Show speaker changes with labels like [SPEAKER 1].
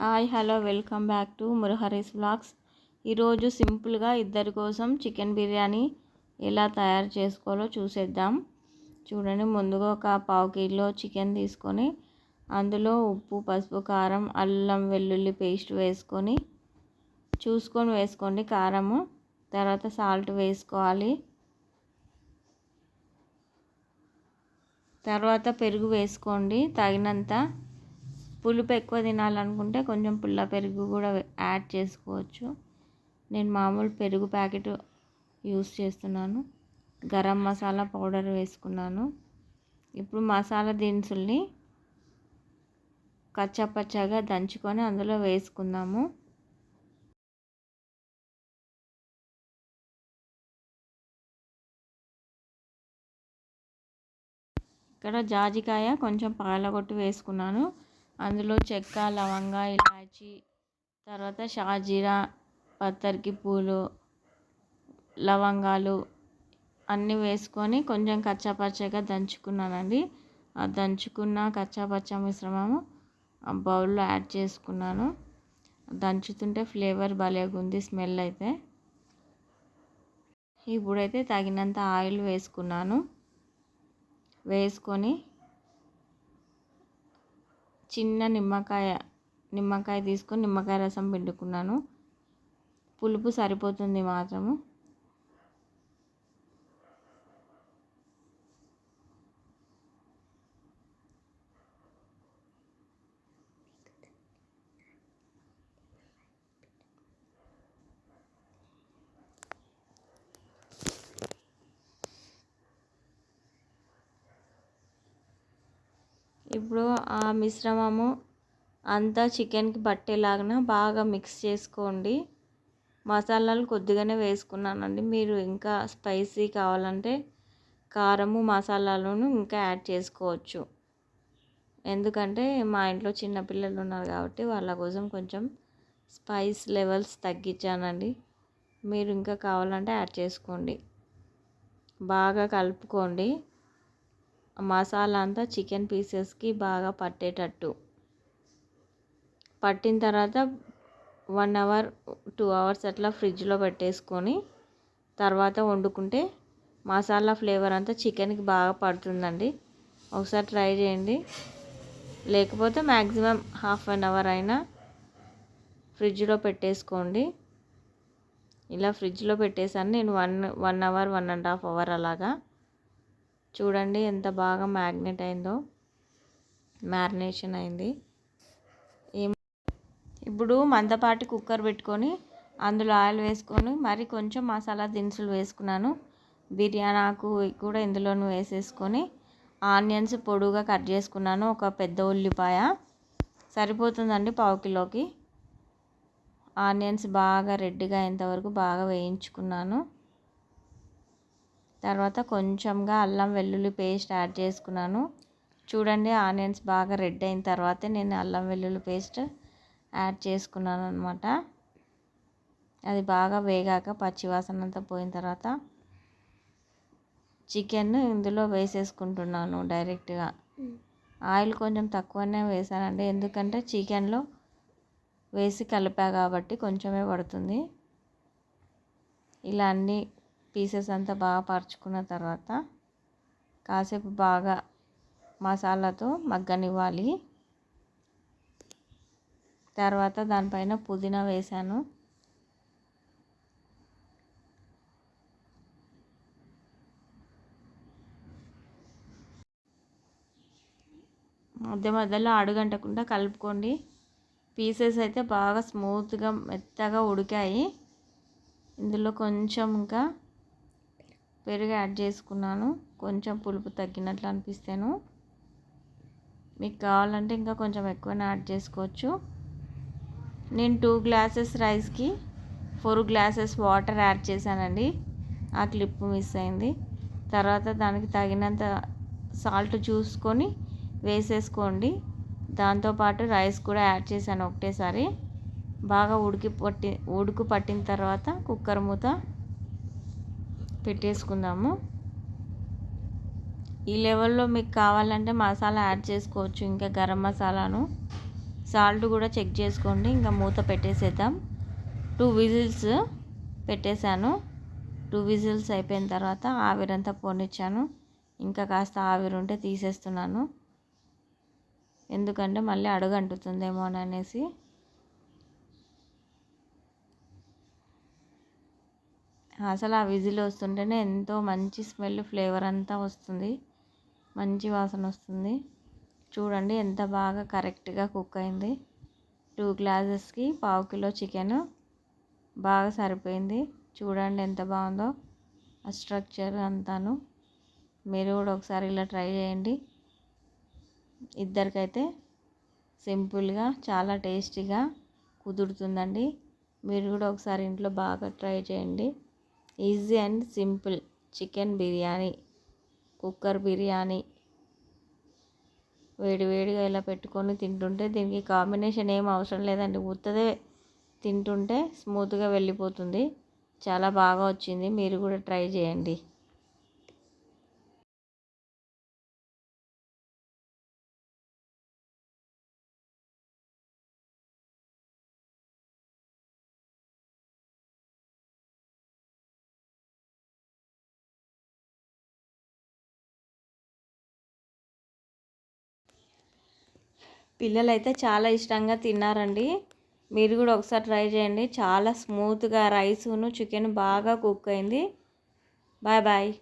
[SPEAKER 1] Hi hello welcome back to Murahari's vlogs. ఈరోజు సింపుల్గా ఇద్దరి కోసం చికెన్ బిర్యానీ ఎలా తయారు చేసుకోవాలో చూసేద్దాం. చూడండి, ముందుగా ఒక పావు కిలో చికెన్ తీసుకొని అందులో ఉప్పు, పసుపు, కారం, అల్లం వెల్లుల్లి పేస్ట్ వేసుకొని చూసుకొని వేసుకోండి కారము. తర్వాత సాల్ట్ వేసుకోవాలి. తర్వాత పెరుగు వేసుకోండి తగినంత. పులుపు ఎక్కువ తినాలనుకుంటే కొంచెం పుల్ల పెరుగు కూడా యాడ్ చేసుకోవచ్చు. నేను మామూలు పెరుగు ప్యాకెట్ యూస్ చేస్తున్నాను. గరం మసాలా పౌడర్ వేసుకున్నాను. ఇప్పుడు మసాలా దినుసుల్ని కచ్చాపచ్చాగా దంచుకొని అందులో వేసుకుందాము. ఇక్కడ జాజికాయ కొంచెం పగలగొట్టి వేసుకున్నాను. అందులో చెక్క, లవంగ, ఇలాచి, తర్వాత షాజీరా, పత్తరికి పూలు, లవంగాలు అన్నీ వేసుకొని కొంచెం కచ్చాపచ్చగా దంచుకున్నానండి. ఆ దంచుకున్న కచ్చాపచ్చ మిశ్రమము ఆ బౌల్లో యాడ్ చేసుకున్నాను. దంచుతుంటే ఫ్లేవర్ భలేగా ఉంది, స్మెల్ అయితే. ఇప్పుడైతే తగినంత ఆయిల్ వేసుకున్నాను. వేసుకొని చిన్న నిమ్మకాయ తీసుకొని నిమ్మకాయ రసం పిండుకున్నాను. పులుపు సరిపోతుంది మాత్రము. ఇప్పుడు ఆ మిశ్రమము అంతా చికెన్కి పట్టేలాగా బాగా మిక్స్ చేసుకోండి. మసాలాలు కొద్దిగానే వేసుకున్నానండి. మీరు ఇంకా స్పైసీ కావాలంటే కారము, మసాలాలను ఇంకా యాడ్ చేసుకోవచ్చు. ఎందుకంటే మా ఇంట్లో చిన్నపిల్లలు ఉన్నారు కాబట్టి వాళ్ళ కోసం కొంచెం స్పైస్ లెవెల్స్ తగ్గించానండి. మీరు ఇంకా కావాలంటే యాడ్ చేసుకోండి. బాగా కలుపుకోండి. మసాలా అంతా చికెన్ పీసెస్కి బాగా పట్టేటట్టు. పట్టిన తర్వాత 1 అవర్ 2 అవర్స్ అట్లా ఫ్రిడ్జ్లో పెట్టేసుకొని తర్వాత వండుకుంటే మసాలా ఫ్లేవర్ అంతా చికెన్కి బాగా పడుతుందండి. ఒకసారి ట్రై చేయండి. లేకపోతే మ్యాక్సిమం హాఫ్ అన్ అవర్ అయినా ఫ్రిడ్జ్లో పెట్టేసుకోండి. ఇలా ఫ్రిడ్జ్లో పెట్టేసాను నేను 1 అవర్ 1.5 అవర్ అలాగా. చూడండి ఎంత బాగా మ్యారినేషన్ అయింది. ఇప్పుడు మందపాటి కుక్కర్ పెట్టుకొని అందులో ఆయిల్ వేసుకొని మరి కొంచెం మసాలా దినుసులు వేసుకున్నాను. బిర్యానీ ఆకు కూడా ఇందులోనూ వేసేసుకొని ఆనియన్స్ పొడుగా కట్ చేసుకున్నాను. ఒక పెద్ద ఉల్లిపాయ సరిపోతుందండి పావు కిలోకి. ఆనియన్స్ బాగా రెడ్గా అయ్యేంతవరకు బాగా వేయించుకున్నాను. తర్వాత కొంచెంగా అల్లం వెల్లుల్లి పేస్ట్ యాడ్ చేసుకున్నాను. చూడండి, ఆనియన్స్ బాగా రెడ్ అయిన తర్వాతే నేను అల్లం వెల్లుల్లి పేస్ట్ యాడ్ చేసుకున్నాను అనమాట. అది బాగా వేగాక పచ్చివాసన అంతా పోయిన తర్వాత చికెన్ ఇందులో వేసేసుకుంటున్నాను డైరెక్ట్గా. ఆయిల్ కొంచెం తక్కువనే వేసానండి, ఎందుకంటే చికెన్లో వేసి కలిపా కాబట్టి కొంచెమే పడుతుంది. ఇలా అన్ని పీసెస్ అంతా బాగా పరుచుకున్న తర్వాత కాసేపు బాగా మసాలాతో మగ్గనివ్వాలి. తర్వాత దానిపైన పుదీనా వేసాను. మధ్య మధ్యలో అడుగంటకుండా కలుపుకోండి. పీసెస్ అయితే బాగా స్మూత్గా మెత్తగా ఉడికాయి. ఇందులో కొంచెం ఇంకా పెరుగు యాడ్ చేసుకున్నాను. కొంచెం పులుపు తగ్గినట్లు అనిపిస్తేను. మీకు కావాలంటే ఇంకా కొంచెం ఎక్కువనే యాడ్ చేసుకోవచ్చు. నేను 2 గ్లాసెస్ రైస్కి 4 గ్లాసెస్ వాటర్ యాడ్ చేశానండి. ఆ క్లిప్ మిస్ అయింది. తర్వాత దానికి తగినంత సాల్ట్ చూసుకొని వేసేసుకోండి. దాంతోపాటు రైస్ కూడా యాడ్ చేశాను ఒకటేసారి. బాగా ఉడుకు పట్టిన తర్వాత కుక్కర్ మూత పెట్టేసుకుందాము. ఈ లెవెల్లో మీకు కావాలంటే మసాలా యాడ్ చేసుకోవచ్చు. ఇంకా గరం మసాలాను సాల్ట్ కూడా చెక్ చేసుకోండి. ఇంకా మూత పెట్టేసేద్దాం. 2 విజిల్స్ పెట్టేశాను. 2 విజిల్స్ అయిపోయిన తర్వాత ఆవిరంతా పోనిచ్చాను. ఇంకా కాస్త ఆవిరి ఉంటే తీసేస్తున్నాను, ఎందుకంటే మళ్ళీ అడుగంటుతుందేమో అనేసి. అసలు ఆ విజిల్ వస్తుంటేనే ఎంతో మంచి స్మెల్, ఫ్లేవర్ అంతా వస్తుంది, మంచి వాసన వస్తుంది. చూడండి ఎంత బాగా కరెక్ట్గా కుక్ అయింది. 2 గ్లాసెస్కి 1/2 కిలో చికెన్ బాగా సరిపోయింది. చూడండి ఎంత బాగుందో ఆ స్ట్రక్చర్ అంతాను. మీరు కూడా ఒకసారి ఇలా ట్రై చేయండి. ఇద్దరికైతే సింపుల్గా చాలా టేస్టీగా కుదురుతుందండి. మీరు కూడా ఒకసారి ఇంట్లో బాగా ట్రై చేయండి. Easy and simple chicken biryani, cooker biryani వేడి వేడిగా ఇలా పెట్టుకొని తింటుంటే దీనికి కాంబినేషన్ ఏం అవసరం లేదండి. ఉత్తదే తింటుంటే స్మూత్గా వెళ్ళిపోతుంది. చాలా బాగా వచ్చింది. మీరు కూడా ట్రై చేయండి. పిల్లలైతే చాలా ఇష్టంగా తిన్నారండి. మీరు కూడా ఒకసారి ట్రై చేయండి. చాలా స్మూత్గా రైసును చికెన్ బాగా కుక్ అయింది. Bye bye.